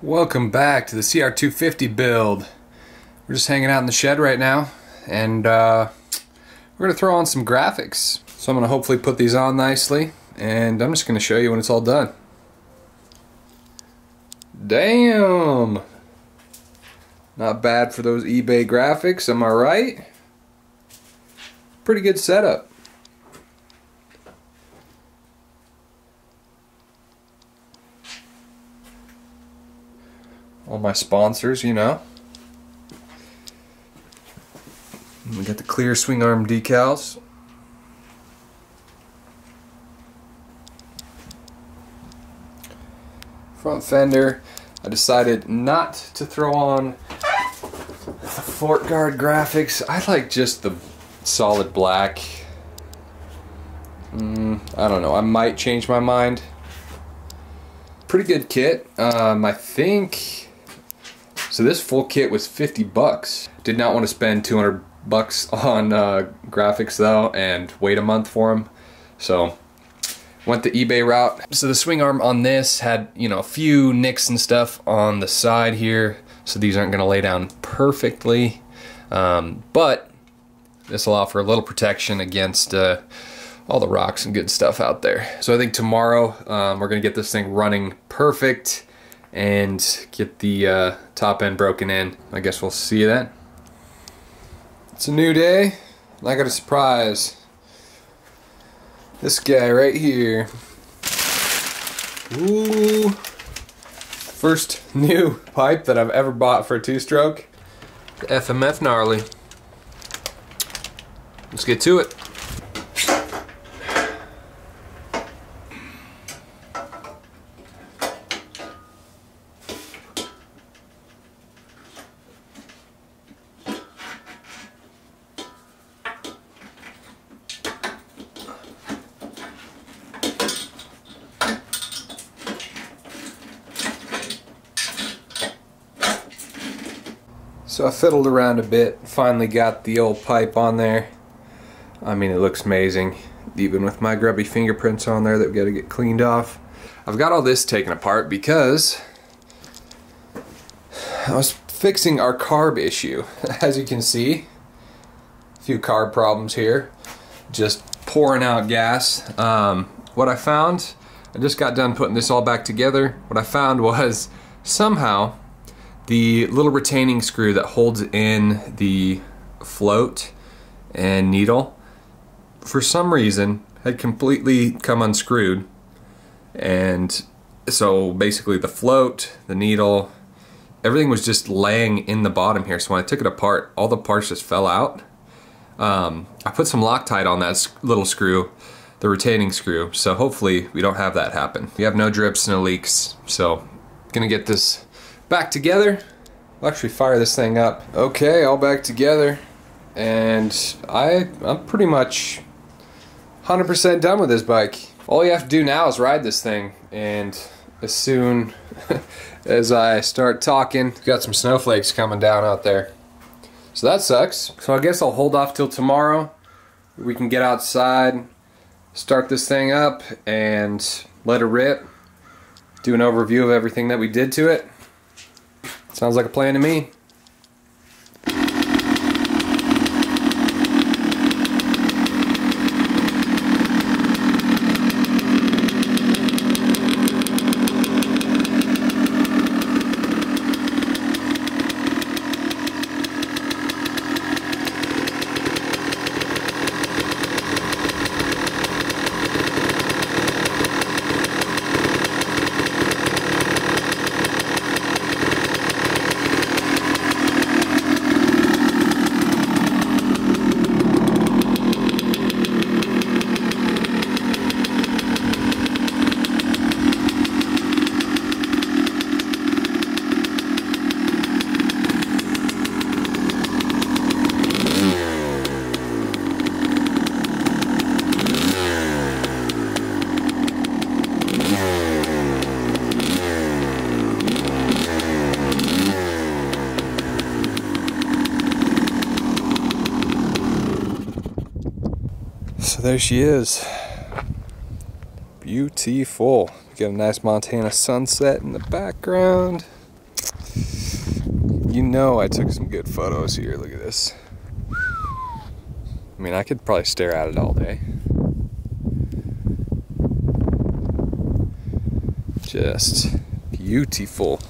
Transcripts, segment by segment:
Welcome back to the CR250 build. We're just hanging out in the shed right now, and we're going to throw on some graphics. So I'm going to hopefully put these on nicely, and I'm just going to show you when it's all done. Damn! Not bad for those eBay graphics, am I right? Pretty good setup. All my sponsors, you know. And we got the clear swing arm decals. Front fender, I decided not to throw on the fork guard graphics. I like just the solid black. I don't know, I might change my mind. Pretty good kit. I think so. This full kit was 50 bucks. Did not want to spend 200 bucks on graphics though and wait a month for them. So went the eBay route. So the swing arm on this had, you know, a few nicks and stuff on the side here. So these aren't going to lay down perfectly. But this will offer a little protection against all the rocks and good stuff out there. So I think tomorrow we're going to get this thing running perfect and get the top end broken in. I guess we'll see you then. It's a new day, and I got a surprise. This guy right here. Ooh. First new pipe that I've ever bought for a two-stroke. The FMF Gnarly. Let's get to it. So I fiddled around a bit, finally got the old pipe on there. I mean, it looks amazing, even with my grubby fingerprints on there that we gotta get cleaned off. I've got all this taken apart because I was fixing our carb issue. As you can see, a few carb problems here, just pouring out gas. What I found, I just got done putting this all back together. What I found was somehow the little retaining screw that holds in the float and needle, for some reason, had completely come unscrewed. And so basically the float, the needle, everything was just laying in the bottom here. So when I took it apart, all the parts just fell out. I put some Loctite on that little screw, the retaining screw, so hopefully we don't have that happen. We have no drips, no leaks, so gonna get this back together. We'll actually fire this thing up. Okay, all back together, and I'm pretty much 100% done with this bike. All you have to do now is ride this thing, and as soon as I start talking, got some snowflakes coming down out there. So that sucks. So I guess I'll hold off till tomorrow. We can get outside, start this thing up, and let it rip. Do an overview of everything that we did to it. Sounds like a plan to me. So there she is. Beautiful. We got a nice Montana sunset in the background. You know I took some good photos here. Look at this. I mean, I could probably stare at it all day. Just beautiful.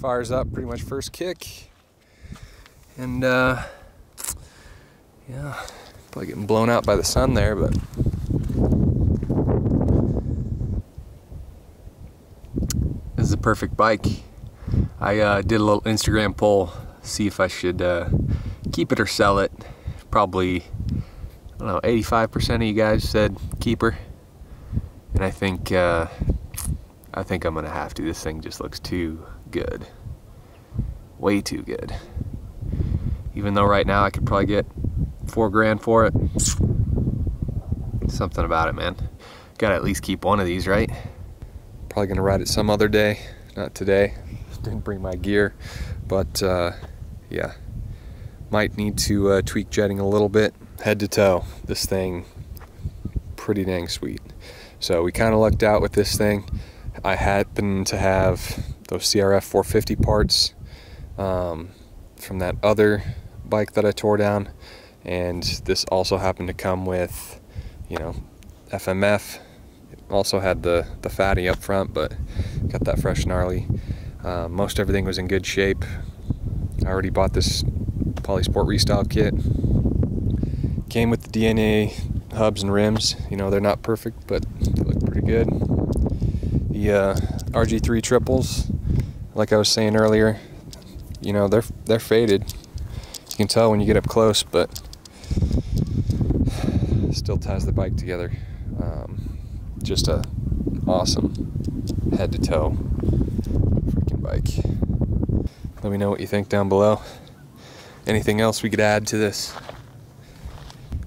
Fires up pretty much first kick, and yeah, probably getting blown out by the sun there, but this is a perfect bike. I did a little Instagram poll, see if I should keep it or sell it. Probably, I don't know, 85% of you guys said keep her, and I think I'm gonna have to. This thing just looks too good. Way too good. Even though right now I could probably get $4 grand for it. Something about it, man. Gotta at least keep one of these, right? Probably gonna ride it some other day. Not today. Didn't bring my gear. But yeah. Might need to tweak jetting a little bit. Head to toe. This thing, pretty dang sweet. So we kind of lucked out with this thing. I happen to have those CR250 parts from that other bike that I tore down, and this also happened to come with, you know, FMF. It also had the fatty up front, but got that fresh gnarly. Most everything was in good shape. I already bought this Polysport Restyle kit. Came with the DNA hubs and rims. You know, they're not perfect, but they look pretty good. The RG3 triples, like I was saying earlier, you know, they're faded. You can tell when you get up close, but still ties the bike together. Just a awesome head to toe freaking bike. Let me know what you think down below. Anything else we could add to this?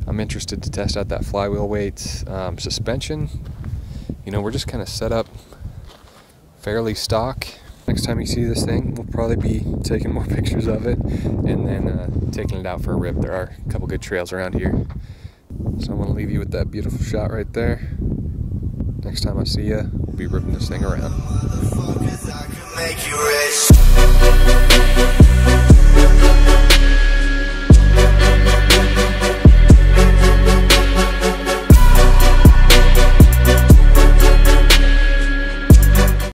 I'm interested to test out that flywheel weight suspension. You know, we're just kind of set up fairly stock. Next time you see this thing, we'll probably be taking more pictures of it and then taking it out for a rip. There are a couple good trails around here. So I want to leave you with that beautiful shot right there. Next time I see you, we'll be ripping this thing around.